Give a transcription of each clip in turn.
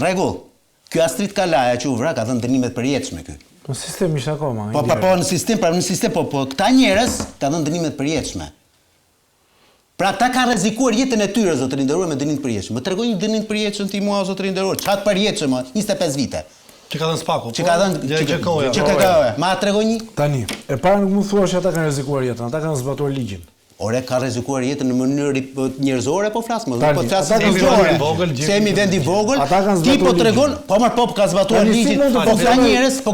Rregull. Ky Astrid Kalaja që u vra ka dhënë dënime të përjetshme ky. Në sistem ishte akoma. Po në sistem, po këta njerëz ka dhënë dënime të përjetshme. Pra ta ka rrezikuar jetën e tyre zotërin nderuar me dënim të përjetshëm. Më tregoj një dënim të përjetshëm ti mua zotërin nderuar. Çfarë të përjetshëm, 25 vite. Që ka dhënë Spaku. Që ka dhënë GKK. Ma tregoj një. Tani, e para nuk mund thua se ata kanë rrezikuar jetën, ata kanë zbatuar ligjin. Ore ka rrezikuar jetën në mënyrë njerëzore po flas më, po flas njerëzore. Se jemi vend i vogël, ti po tregon, po ka zbatuar ligjin. Po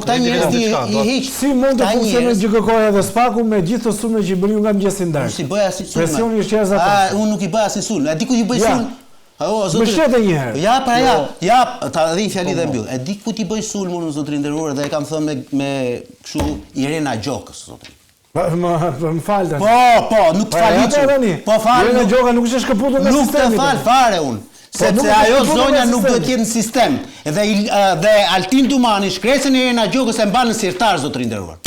këta njerëz i heq. Si mund të funksionojë GKK-ja dhe Spaku me gjithë të sulmet që bëni nga mëngjesi ndar? Si bëj asnjë sulm. Presioni është jashtëzakonshëm. Unë nuk i bëj asnjë sulm. A di ku i bëj sulm? Mbështetë një herë. Ja, ta dhij fjali dhe mbyll. E di ku ti bëj sulm unë zotrin nderuar dhe e kam thënë me kështu Irena Gjokës zotrin. Më falë. Po, nuk falicu. Po falë. Irena Gjoka nuk është shkëputur nga sistemi. Nuk të falë fare unë. Sepse ajo zonja nuk do të jetë në sistem. Dhe Altin Dumani shkresën e Irena Gjokës e mban në sirtar zotrin nderuar.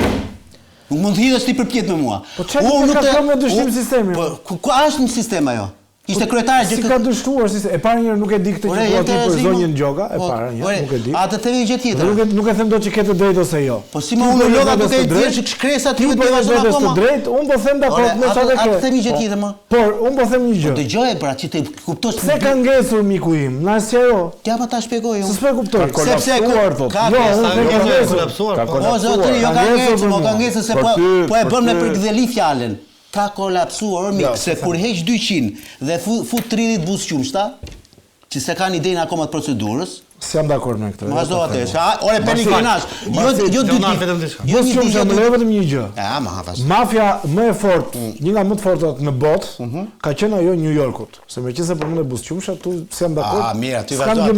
Nuk mund të hidhesh ti përpjet me mua. Po çfarë ka thënë me dështim sistemi? Po ku është në sistem ajo? Ishte kryetare GKK. Si ka dështuar sistemi? E para njëherë nuk e di këtë që po ti për zonjën Gjoka, e para njëherë nuk e di. A të themi gjë tjetër. Nuk e them dot që ke të drejtë ose jo. Po si më unë loga duke i thënë që shkresat ti po vazhdon të drejtë, unë po them dakord me çfarë ke. A të themi gjë tjetër më? Por unë po them një gjë. Dëgjoj pra që të kuptosh. Pse ka ngesur miku im? Na si ajo? Ja ma ta shpjegoj unë. S'e kuptoj. Sepse ka ngesur. Po zotëri, jo ka ngesur se po e bën me përgdheli fjalën. Ka kolapsuar se kur heq 200 dhe fut 30 buzë qumshta, që se kanë idenë akoma të procedurës. S'jam dakord me këtë. Ma vazhdo atë. Ore penikinash. Jo buzë qumshta më lejo vetëm një gjë. Mafia më e fortë, një nga më të fortat në botë, ka qenë ajo New Yorkut. Se meqense po mund të buzë qumshta, tu s'jam dakord. Mirë, ty vazhdo.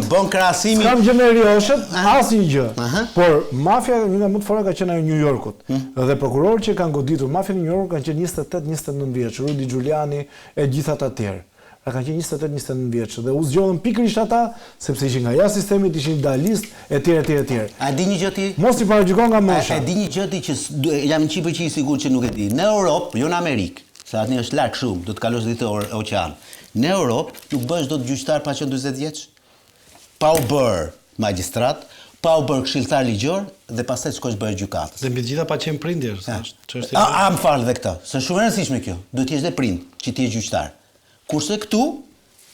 Bën krahasimi. S'kam gjë me Rioshët, asnjë gjë. Por mafia një nga më të forta ka qenë ajo New Yorkut. Dhe prokurorët që kanë goditur mafian në New York kanë qenë 28-29 vjeç, Rudy Giuliani e gjithë ata të tjerë. Ka qenë 28-29 vjeç dhe u zgjodhën pikërisht ata sepse ishin nga jashtë sistemit, ishin idealist etj. A di një gjë ti? Mos i paragjykon nga mosha. A di një gjë ti që jam 100% i sigurt që nuk e di. Në Europë, jo në Amerikë, se atje është larg shumë, do të kalosh ditë oqean. Në Europë nuk bëhesh dot gjyqtar pa qenë 40 vjeç. Pa u bër magjistrat, pa u bër këshilltar ligjor dhe pastaj shkosh bëhesh gjykatës. Dhe mbi të gjitha pa qenë prindër, ç'është. Më fal dhe këtë. Është shumë e rëndësishme kjo. Duhet të jesh dhe prind, që ti je gjyqtar. Kurse këtu,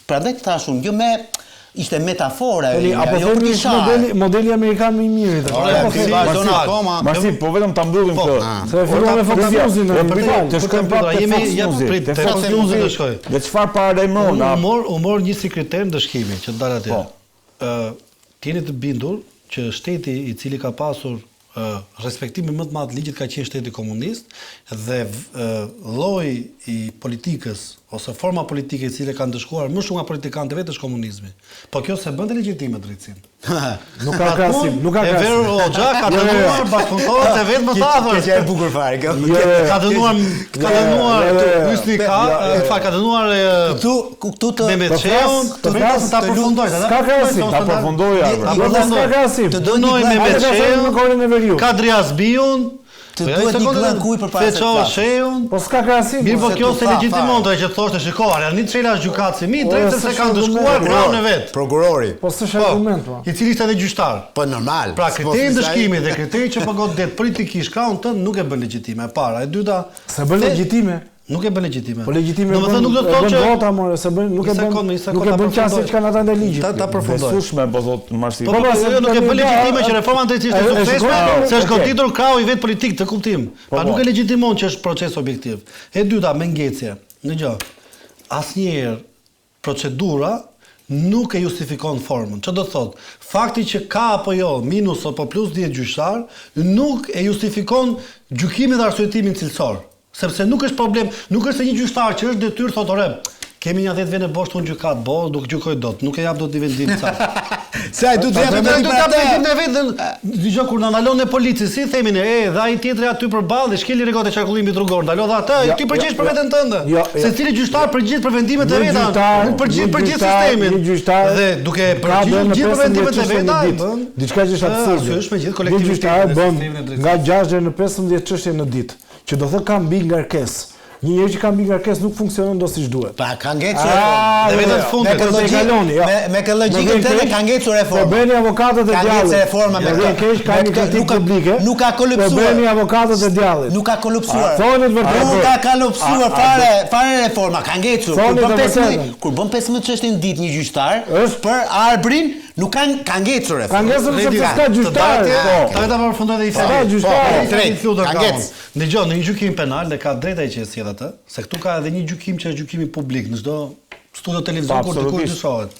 prandaj të thashun, jo me ishte metafora, apo modeli amerikan më i mirë. Po vetëm ta mbyllim këtë. Se fillon me fantazionin, të shkojmë pa te fantazionin të shkoj. Dhe çfarë paralajmëron? U mor një sekretar ndëshkimi që dal aty. Keni të bindur që shteti i cili ka pasur respektimi më të madh ligjit ka qenë shteti komunist dhe lloji i politikës ose forma politike e cila ka ndëshkuar më shumë nga politikanët vetë është komunizmi. Po kjo se bën të legjitime drejtësinë. Nuk ka krahasim, nuk ka krahasim. E vero Hoxha ka dënuar bashkëpunëtorët e vet më të afër. Kjo është e bukur fare. Ka dënuar Hysni ka dënuar këtu të Mehmetçeun, ta përfundoj, ka krahasim. Ta përfundoj Ka krahasim. Të dënoj Mehmetçeun, Kadrias Biun, të duhet një glankuj përpara se të flasë. Po s'ka krahasim. Mirë, po kjo se legjitimon që thoshte shikoj, ani çela është gjykatësi, mi drejtë se kanë ndëshkuar krahun e vet. Prokurori. Po s'është argument po. I cili ishte edhe gjyqtar. Po normal. Pra kriteri ndëshkimit dhe kriteri që pagon det politikisht krahun tënd nuk e bën legjitime. E para, e dyta, se bën legjitime. Nuk e bën legjitime. Po legjitime nuk do të thotë që vota more, se bën nuk e bën qasje që kanë ata ndaj ligjit. Ta përfundoj. Besueshme po thot Marsi. Po nuk e bën legjitime që reforma drejtësisht e suksesshme, se është goditur krahu i vet politik, të kuptim. Pa nuk e legjitimon që është proces objektiv. E dyta, me ngecje. Dëgjoj. Asnjëherë procedura nuk e justifikon formën. Çfarë do të thotë? Fakti që ka apo jo minus apo plus 10 gjyqtar nuk e justifikon gjykimin dhe arsyetimin cilësor. Sepse nuk është problem, nuk është se një gjyqtar që është detyrë thotë ore, kemi një 10 vende bosh tonë gjykat, nuk gjykoj dot, nuk e jap dot një vendim sa. Se ai duhet të japë vetëm dëgjoj kur na ndalon në policë, si themin dhe ai tjetri aty përballë dhe shkeli rregot e qarkullimit rrugor, ndalo dha atë, ti përgjigjesh për veten tënde. Secili gjyqtar përgjigjet për vendimet e veta, nuk përgjigjet për gjithë sistemin. Dhe duke përgjigjur gjithë për vendimet e veta, diçka që është absurde. Është me gjithë kolektivitetin bën nga 6 deri në 15 çështje në ditë, që do thotë ka mbi ngarkesë. Një herë që ka mbi ngarkesë nuk funksionon do siç duhet. Pa, ka ngecur Dhe vetëm të fundit. Me këtë logjikën tënde ka ngecur reforma. Problemi avokatët e Ka djallit. ngecur reforma me Dhe keq ka një kritikë publike. Nuk ka kolapsuar. Problemi avokatët e djallit. Nuk ka kolapsuar. Thoni të vërtetë. Nuk ka kolapsuar fare reforma, ka ngecur. Kur bën 15 çështje në ditë një gjyqtar, për arbrin nuk ka ngecur reforma. Ka ngecur sepse s'ka gjyqtar. Ta vetëm përfundoj dhe i Ka thënë. gjyqtar. Ka ngecur. Dëgjoj, në një gjykim penal dhe ka drejta që e sjell atë, se këtu ka edhe një gjykim që është gjykimi publik në çdo studio televizion kur dikush dyshohet.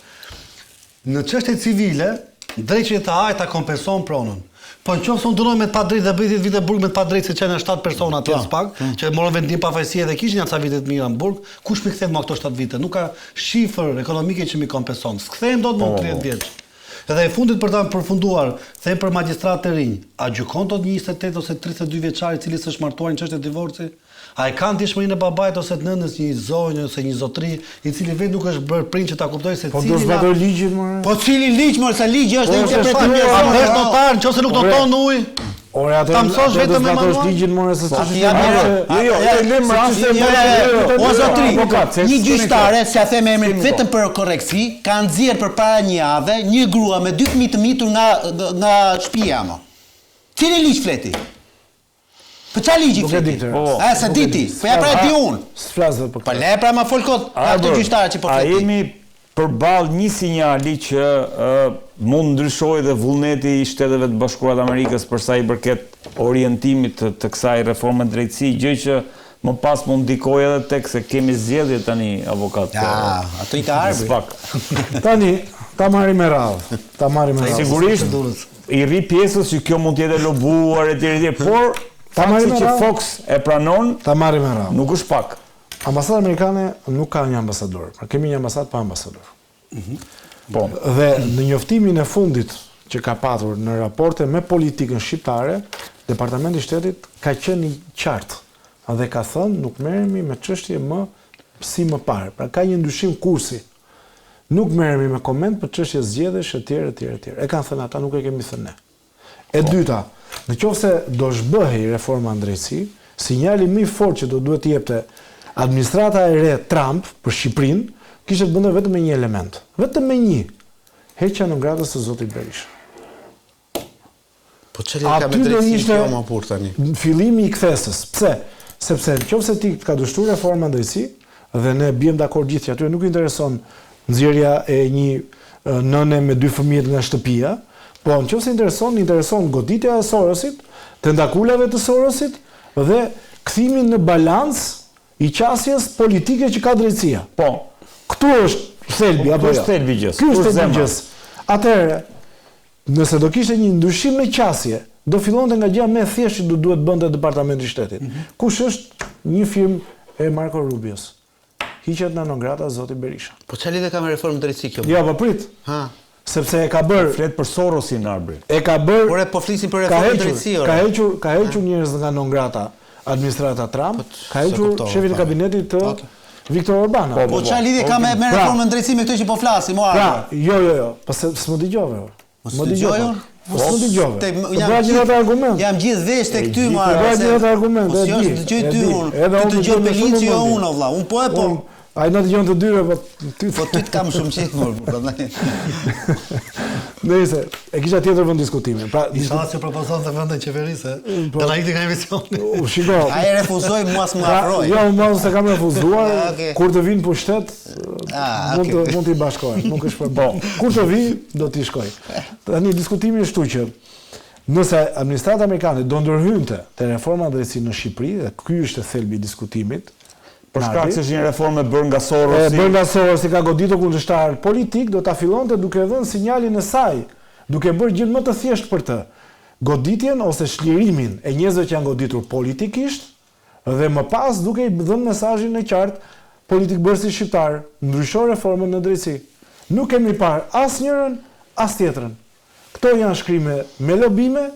Në çështje civile, drejtësia e ai ta kompenson pronën. Po nëse unë dënoj me të padrejtë dhe bëj 10 vite burg me të padrejtë se janë 7 persona aty as pak, që morën vendim pa fajësi dhe kishin ca vite të mira në burg, kush më kthen më ato 7 vite? Nuk ka shifër ekonomike që më kompenson. S'kthehem dot më 30 vjeç. Edhe e fundit për ta përfunduar, them për magjistratë të rinj, a gjykon dot një 28 ose 32 vjeçar i cili s'është martuar në çështje divorci? A e kanë ndjeshmërinë e babait ose të nënës një zonjë ose një zotëri i cili vetë nuk është bërë prind që ta kuptojë se Po do zbatoj ligjin më. Po cili ligj më sa ligji është interpretuar. A është notar nëse nuk noton ujë? Ore atë. Ta mësosh vetëm me manual. Ligjin më se ç'është. Jo, lëm raste. O zotri, një gjyqtare, si a them emrin vetëm për korrektësi, ka nxjerr përpara një jave një grua me 2 fëmijë të mitur nga shtëpia më. Cili ligj fleti? Po çfarë ligji fleti? A sa diti? Po ja pra di unë. S'flas për Po le pra ma fol kot. Ato gjyqtarë që po fleti. A jemi përballë një sinjali që mund ndryshojë dhe vullneti i Shteteve të Bashkuara të Amerikës për sa i përket orientimit të kësaj reforme drejtësi, gjë që më pas mund ndikojë edhe tek se kemi zgjedhje tani avokat. Ja, ato i ka ardhur. Tani ta marrim me radhë. Ta marrim me radhë. Sigurisht i rri pjesës që kjo mund të jetë lobuar etj, por fakti që Fox e pranon, ta marrim me radhë. nuk është pak. Ambasadë amerikane nuk ka një ambasador, pra kemi një ambasadë pa ambasador. Po. Dhe në njoftimin e fundit që ka patur në raporte me politikën shqiptare, Departamenti i Shtetit ka qenë i qartë dhe ka thënë nuk merremi me çështje më si më parë. Pra ka një ndryshim kursi. Nuk merremi me koment për çështje zgjedhësh etj. E kanë thënë ata, nuk e kemi thënë ne. E dyta, nëse do zhbëhej reforma në drejtësi, sinjali më i fortë që do duhet të jepte administrata e re Trump për Shqipërinë kishte të bënte vetëm me një element. Vetëm me një. Heqja në gradës së zotit Berisha. Po çeli ka me drejtësi kjo më pur tani. Fillimi i kthesës. Pse? Sepse nëse ti ka dështuar reforma në drejtësi dhe ne biem dakord gjithë që aty nuk intereson nxjerrja e një nëne me 2 fëmijë nga shtëpia, po nëse intereson goditja e Sorosit, tentakulave të Sorosit dhe kthimin në balans i qasjes politike që ka drejtësia. Po, këtu është thelbi apo jo? Është thelbi gjës. Ky është thelbi gjës. Atëherë, nëse do kishte një ndryshim në qasje, do fillonte nga gjëja më e thjeshtë që duhet bënte Departamenti i Shtetit. Kush është një firmë e Marco Rubios? Hiqet nga non-grata zoti Berisha. Po çfarë lidhje ka me reformën drejtësi kjo? Jo, po prit. Ha. Sepse e ka bërë flet për Sorosin Arbri. E ka bërë. Por po flisim për reformën drejtësi. Ka hequr njerëz nga non-grata administrata Trump, ka hequr shefin e kabinetit të Viktor Orbana. Po çfarë lidhje ka me reformën drejtësi me këtë që po flasim, o Pra, jo, po s'më dëgjove. Më dëgjoj? Mos më dëgjove. Jam gjithë vesh tek ty, më arë. Po si është dëgjoj ty unë. Ti dëgjon me liçi jo unë, vëlla. Unë po e po. Ai na dëgjon të dyre, po ty të kam shumë qejf më, prandaj. Nëse e kisha tjetër vend diskutimin. Pra, isha se propozon të vendin qeverisë, do na ikti nga emisioni. Shiko. Ai refuzoi mos më afroi. Jo, mos e kam refuzuar. Kur të vinë pushtet, mund të bashkohen, nuk është problem. Kur të vi, do t'i shkoj. Tani diskutimi është që nëse administrata amerikane do ndërhynte te reforma e drejtësisë në Shqipëri, dhe ky është thelbi i diskutimit, për shkak se është një reformë bërë nga Sorosi. Bërë nga Sorosi ka goditur kundërshtar politik, do ta fillonte duke dhënë sinjalin e saj, duke bërë gjë më të thjeshtë për të. Goditjen ose shlirimin e njerëzve që janë goditur politikisht dhe më pas duke i dhënë mesazhin e qartë politikbërësit shqiptar, ndryshon reformën në drejtësi. Nuk kemi parë asnjërin as tjetrën. Këto janë shkrime me lobime,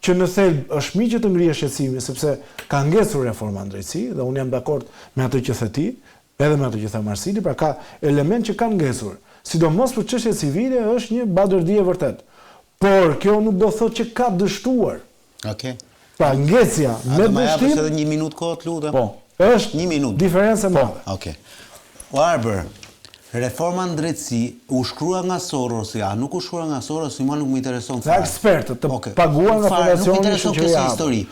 që në thelb është mirë që të ngrihet shqetësimi, sepse ka ngecur reforma në drejtësi, dhe unë jam dakord me atë që the ti, edhe me atë që tha Marsili, pra ka element që kanë ngecur. Sidomos për çështje civile është një badërdi e vërtet. Por kjo nuk do thotë që ka dështuar. Okej. Pra ngecja me dështim. Edhe 1 minutë kohë, lutem. Po. Është Një minutë. diferencë e madhe. Okej. O Arber, reforma në drejtësi u shkrua nga Soros, ja, nuk u shkrua nga Soros, mua nuk më intereson Nga ekspertët të paguar nga Fare, Federacioni nuk më intereson kjo si Shoqëria. histori.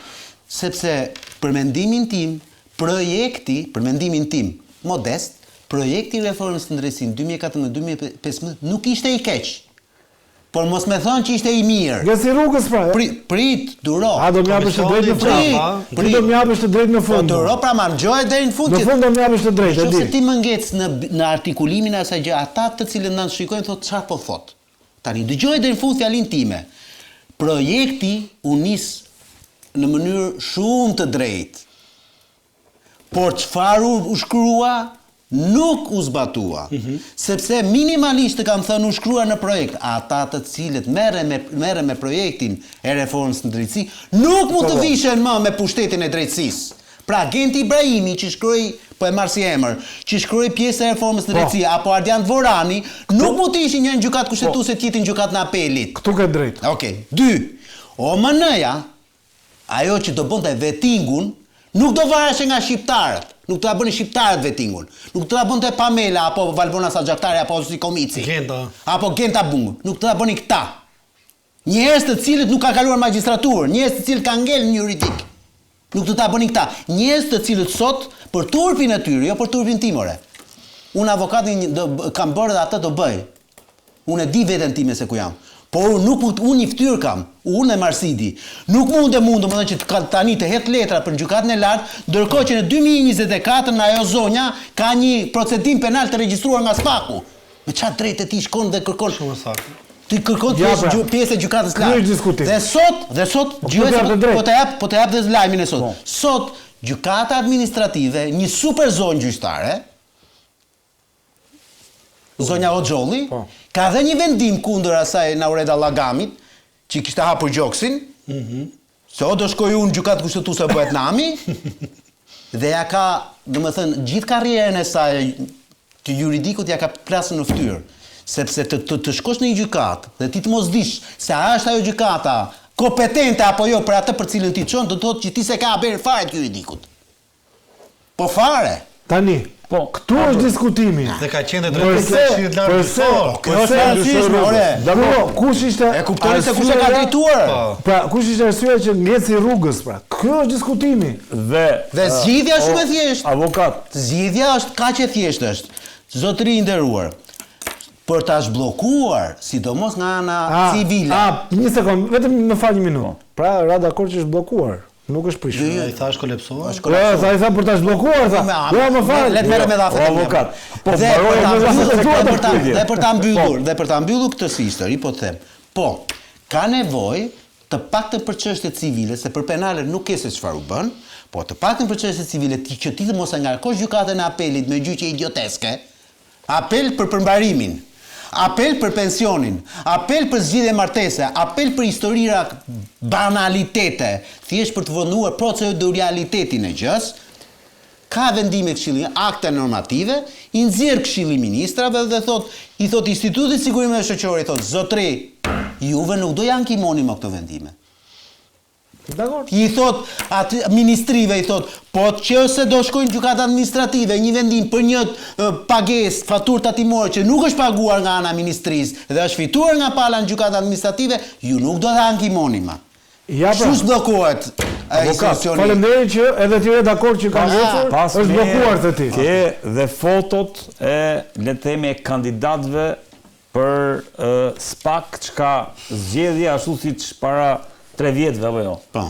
Sepse për mendimin tim, për mendimin tim modest, projekti i reformës të drejtësisë 2014-2015 nuk ishte i keq. Por mos me thonë që ishte i mirë. Nga si rrugës pra. Prit, duro. A do më japësh të drejtë në fund? Ti do më japësh të drejtë në Po fund. duro pra ma ngjohet deri në fund. Në fund do më japësh të drejtë, e Nëse di. ti më ngec në artikulimin e asaj gjë, ata të cilët na shikojnë thotë çfarë po thot. Tani dëgjoj deri në fund fjalinë time. Projekti u nis në mënyrë shumë të drejtë. Por çfarë u shkrua nuk u zbatua. Sepse minimalisht të kam thënë u shkrua në projekt, ata të cilët merren me projektin e reformës në drejtësi, nuk mund të vishen më me pushtetin e drejtësisë. Pra Genti Ibrahimi që shkroi, po e marr si emër, që shkroi pjesë e reformës në drejtësi, apo Ardian Dvorani, nuk mund të ishin një në gjykatë kushtetuese tjetër në gjykatën e apelit. Këtu ke drejtë. Okej. 2. OMN-ja, ajo që do bënte vetingun, nuk do vareshe nga shqiptarët. Nuk do ta bënin shqiptarët vetingun. Nuk do ta bënte Pamela apo Valbona Saxhaktari apo si Komici. Genta. Apo Genta Bungu. Nuk do ta bënin këta. Njerëz të cilët nuk ka kaluar magjistraturë, njerëz të cilët kanë ngel në juridik. Nuk do ta bënin këta. Njerëz të cilët sot për turpin e tyre, jo për turpin timore. Unë avokatin kam bërë dhe atë do bëj. Unë e di veten time se ku jam. Por unë një fytyrë kam, unë e Marsidi. Nuk mund më thënë që tani të het letra për gjykatën e lartë, ndërkohë që në 2024 në ajo zonja ka një procedim penal të regjistruar nga SPAK-u. Me çfarë drejtë ti shkon dhe kërkon? Shumë saktë. Ti kërkon pjesë e gjykatës lartë. Dhe sot po të jap dhe lajmin e sot. Sot gjykata administrative, një super zonë gjyqtare, zonja Hoxholli, ka dhe një vendim kundër asaj Naureda Llagamit, që kishte hapur gjoksin, se o do shkoj unë gjykatë kushtetuese bëhet nami, dhe ja ka, domethënë, gjithë karrierën e saj të juridikut ja ka plasur në fytyrë, sepse të shkosh në një gjykatë dhe ti të mos dish se a është ajo gjykata kompetente apo jo për atë për cilën ti çon, do të thotë që ti se ka haber fare të juridikut. Po fare. Tani, këtu është diskutimi. Dhe ka qenë drejtë këshillit lartë. Kjo është e rëndësishme, ore. Kush ishte? E kuptoni se kush e ka drejtuar? Pra, kush ishte arsyeja që ngeci rrugës, pra? Kjo është diskutimi. Dhe zgjidhja është shumë e thjeshtë. Avokat. Zgjidhja është kaq e thjeshtë është. Zotëri i nderuar, për ta zhbllokuar, sidomos nga ana civile. Një sekond, vetëm më fal një minutë. Pra, ra dakord që është bllokuar. Nuk është prishur. I thash kolapsuar. Sa i tha për ta zhbllokuar, tha. Jo, më fal. Le të merrem me dhafet. Avokat. Po dhe për ta mbyllur këtë si histori, po të them. Po, ka nevojë të paktën për çështje civile, se për penale nuk ke se çfarë u bën, po të paktën për çështje civile që ti të mos e ngarkosh gjykatën e apelit me gjyqje idioteske. Apel për përmbarimin. Apel për pensionin, apel për zgjidhje martese, apel për historira banalitete, thjesht për të vënduar proceduralitetin e gjës, ka vendime këshilli, akte normative, i nxjerr këshilli ministrave dhe i thot Institutit Sigurimit Shoqëror, i thot zotëri, juve nuk do janë kimoni më këto vendime. I thot ministrive, i thot, po që se do shkojnë gjykatë administrative, një vendim për një pagesë, faturë tatimore që nuk është paguar nga ana ministrisë dhe është fituar nga pala në gjykatë administrative, ju nuk do të ankimoni ma. Shush bllokohet institucioni. Faleminderit që edhe ti je dakord që ka ngecur, është bllokuar të ti. Ke dhe fotot e le të themi kandidatëve për SPAK, çka zgjedhja ashtu siç para 3 vjetëve apo jo. Po.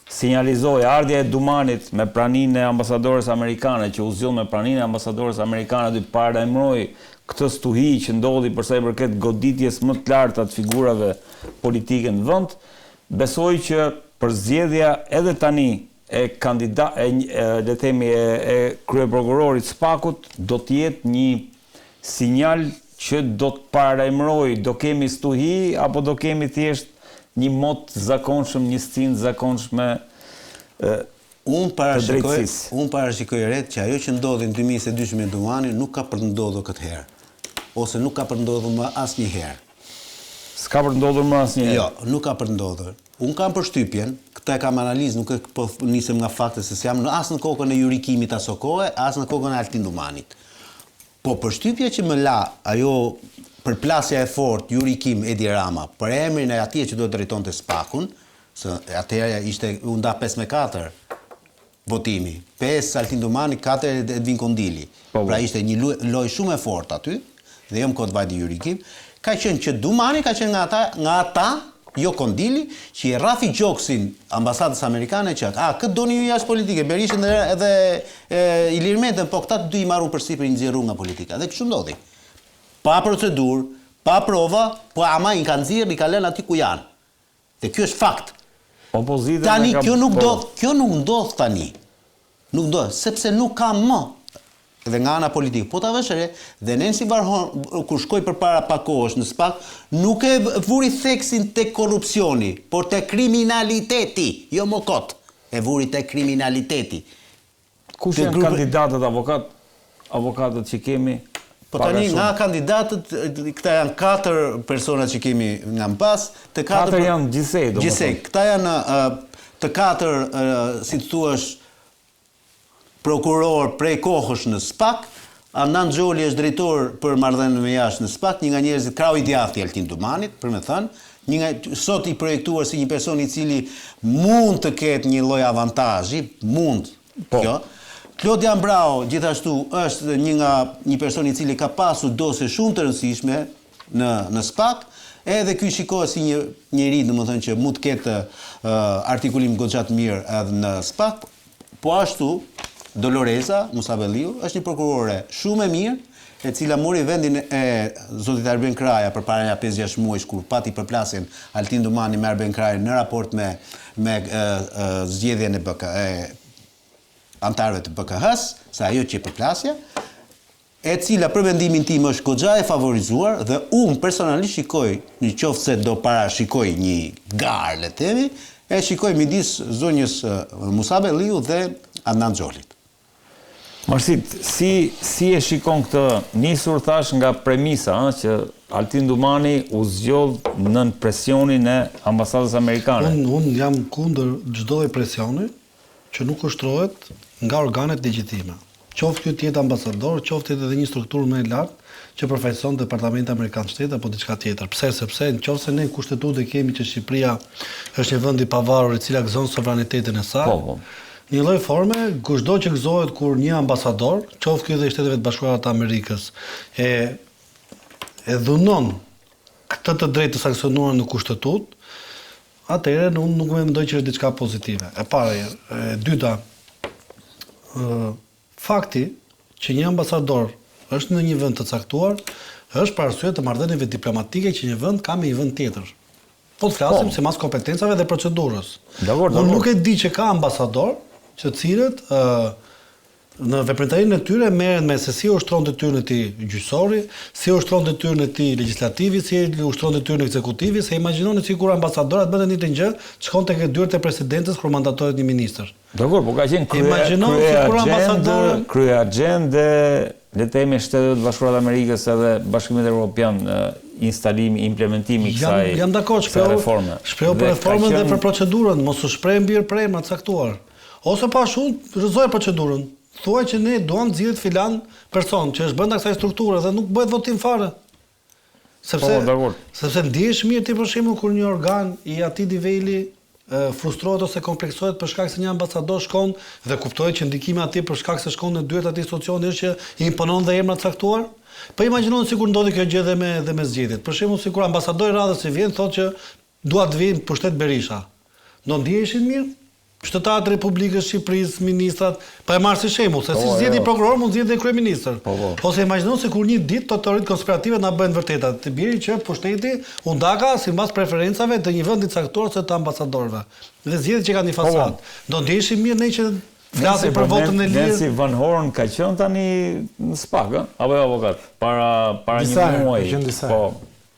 Sinjalizoi ardhja e Dumanit me praninë e ambasadores amerikane, që u zgjon me praninë e ambasadores amerikane, dy parajmëroi këtë stuhi që ndodhi për sa i përket goditjes më të larta të figurave politike në vend. Besoj që për zgjedhja edhe tani e le të themi e kryeprokurorit SPAK-ut do të jetë një sinjal që do të parajmëroj, do kemi stuhi apo do kemi thjesht një mot zakonshëm, një stin zakonshme Unë parashikoj ret që ajo që ndodhi në 2022 me Dumanin nuk ka për të ndodhur këtë herë. Ose nuk ka për të ndodhur më asnjëherë. S'ka për të ndodhur më asnjëherë. Jo, nuk ka për të ndodhur. Unë kam përshtypjen, këtë e kam analizë, nuk e po nisem nga fakte se s'jam as në kokën e Yuri Kimit aso kohë, as në kokën e Altin Dumanit. Po përshtypja që më la ajo përplasja e fortë Yuri Kim Edi Rama për emrin e atij që do të drejtonte SPAK-un, se atëherë ishte u nda 5-4 votimi. 5 Altin Dumani, 4 Edvin Kondili. Pra ishte një lojë shumë e fortë aty, dhe jo më kot vajti Yuri Kim. Ka qenë që Dumani ka qenë nga ata jo Kondili, që i rrafi gjoksin ambasadës amerikane që këtë doni ju jashtë politike, Berishën edhe Ilir Metën, po këta të dy i marrun përsipër i nxjerru nga politika. Dhe kështu ndodhi. Pa procedurë, pa prova, po ama i kanë nxjerrë, i kanë lënë aty ku janë. Dhe kjo është fakt. Tani kjo nuk ndodh tani. Nuk ndodh, sepse nuk ka më dhe nga ana politikë. Po ta vësh re, dhe Nancy Varhon kur shkoi përpara pak kohësh në SPAK, nuk e vuri theksin tek korrupsioni, por tek kriminaliteti, jo më kot. E vuri tek kriminaliteti. Kush janë kandidatët avokatët që kemi? Po tani nga kandidatët, këta janë 4 persona që kemi nga pas, të 4 janë gjithsej, gjithsej. Këta janë të 4, si të thuash, prokuror prej kohësh në SPAK, Adnan Xholi është drejtor për marrëdhënien me jashtë në SPAK, një nga njerëzit krau i djathtë i Altin Dumanit, për me thënë, sot i projektuar si një person i cili mund të ketë një lloj avantazhi, mund. Kjo. Claudian Brau gjithashtu është një person i cili ka pasur dosje shumë të rëndësishme në SPAK, edhe ky shikohet si një njerëz, domethënë që mund të ketë artikulim goxha të mirë edhe në SPAK, po ashtu Doloreza Musabelliu është një prokurore shumë e mirë, e cila mori vendin e zotit Arben Kraja përpara 5-6 muajsh kur pati përplasjen Altin Dumani me Arben Krajën në raport me zgjedhjen e antarëve të BKH-s, sa ajo që përplasja, e cila për mendimin tim është goxha e favorizuar dhe unë personalisht shikoj, në qoftë se do parashikoj një garë, le të themi, e shikoj midis zonjës Musabelliu dhe Adnan Xholit. Marsit, si e shikon këtë nisur thash nga premisa që Altin Dumani u zgjodh nën presionin e ambasadës amerikane? Unë jam kundër çdo presioni që nuk ushtrohet nga organet legjitime. Qoftë ky të jetë ambasador, qoftë edhe një strukturë më e lartë që përfaqëson Departamenti Amerikan të Shtetit apo diçka tjetër. Pse? Sepse nëse ne kushtetutë kemi që Shqipëria është një vend i pavarur i cila gëzon sovranitetin e saj. Një lloj forme, kushdo që gëzohet kur një ambasador, qoftë ky edhe i Shteteve të Bashkuara të Amerikës, e dhunon këtë të drejtë të sankcionuar në kushtetutë, atëherë unë nuk mendoj që është diçka pozitive. E para, e dyta, fakti që një ambasador është në një vend të caktuar, është për arsye të marrëdhënieve diplomatike që një vend ka me një vend tjetër. Po të flasim sipas kompetencave dhe procedurës. Unë nuk e di që ka ambasador që cilët në veprimtarinë e tyre merren me se si ushtron detyrën e tij gjyqësori, si ushtron detyrën e tij legislativi, si ushtron detyrën ekzekutivi, se imagjinoni sikur ambasadorat bënë një gjë, shkon tek dyert e presidentes kur mandatohet një ministër. Dakor, po ka qenë krye agjende, le të themi Shtetet e Bashkuara të Amerikës edhe Bashkimit Evropian instalimi, implementimi i kësaj reforme. Jam dakord, shprehu për reformën dhe për procedurën, mos u shpreh mbi premra të caktuar. Ose pa shumë, rrëzoj procedurën. Thuaj që ne duam të zgjidhet filan person që është brenda kësaj strukture dhe nuk bëhet votim fare. Sepse ndihesh mirë ti për shembull kur një organ i atij niveli frustrohet ose kompleksohet për shkak se një ambasador shkon dhe kuptohet që ndikimi atij për shkak se shkon në dyert atij institucioni është që i imponon dhe emra të caktuar. Po imagjinoni sikur ndodhi kjo gjë dhe me zgjedhjet. Për shembull sikur ambasadori radhës që vjen thotë që dua të vijnë pushtet Berisha. Do ndiheshin mirë? Shtetarët e Republikës së Shqipërisë, ministrat, pa e marrë si shembull, se si zgjedh një prokuror mund zgjedh një kryeministër. Ose imagjino se kur një ditë to teoritë konspirative na bëjnë vërteta, të biri që pushteti u ndaka sipas preferencave të një vendi të caktuar ose të ambasadorëve. Dhe zgjedhjet që kanë një fasadë. Do ndiheshim mirë ne që flasim për votën e lirë. Nancy Van Horn ka qenë tani në SPAK, apo jo avokat? Para një muaji. Po.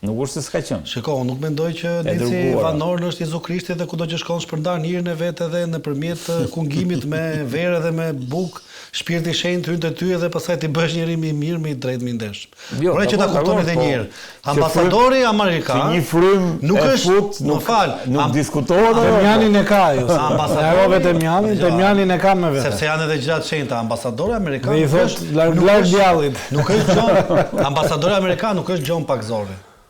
Nuk është se s'ka qenë. Shiko, unë nuk mendoj që Nici Van Orn është Jezu Krishti dhe kudo që shkon shpërndan hirën e vet edhe nëpërmjet kungimit me verë dhe me bukë, shpirti i shenjtë hyn te ty dhe pastaj ti bësh njëri më i mirë, më i drejtë, më i ndershëm. Por që ta kuptoni edhe një herë. Ambasadori amerikan një frym nuk e është, fut, nuk diskutohet. Demianin e ka ju. Ambasadori Demianin e ka me vete. Sepse janë edhe gjëra të shenjta. Ambasadori amerikan Dhe i thot larg djallit. Nuk është John. Ambasadori amerikan nuk është John Pakzori.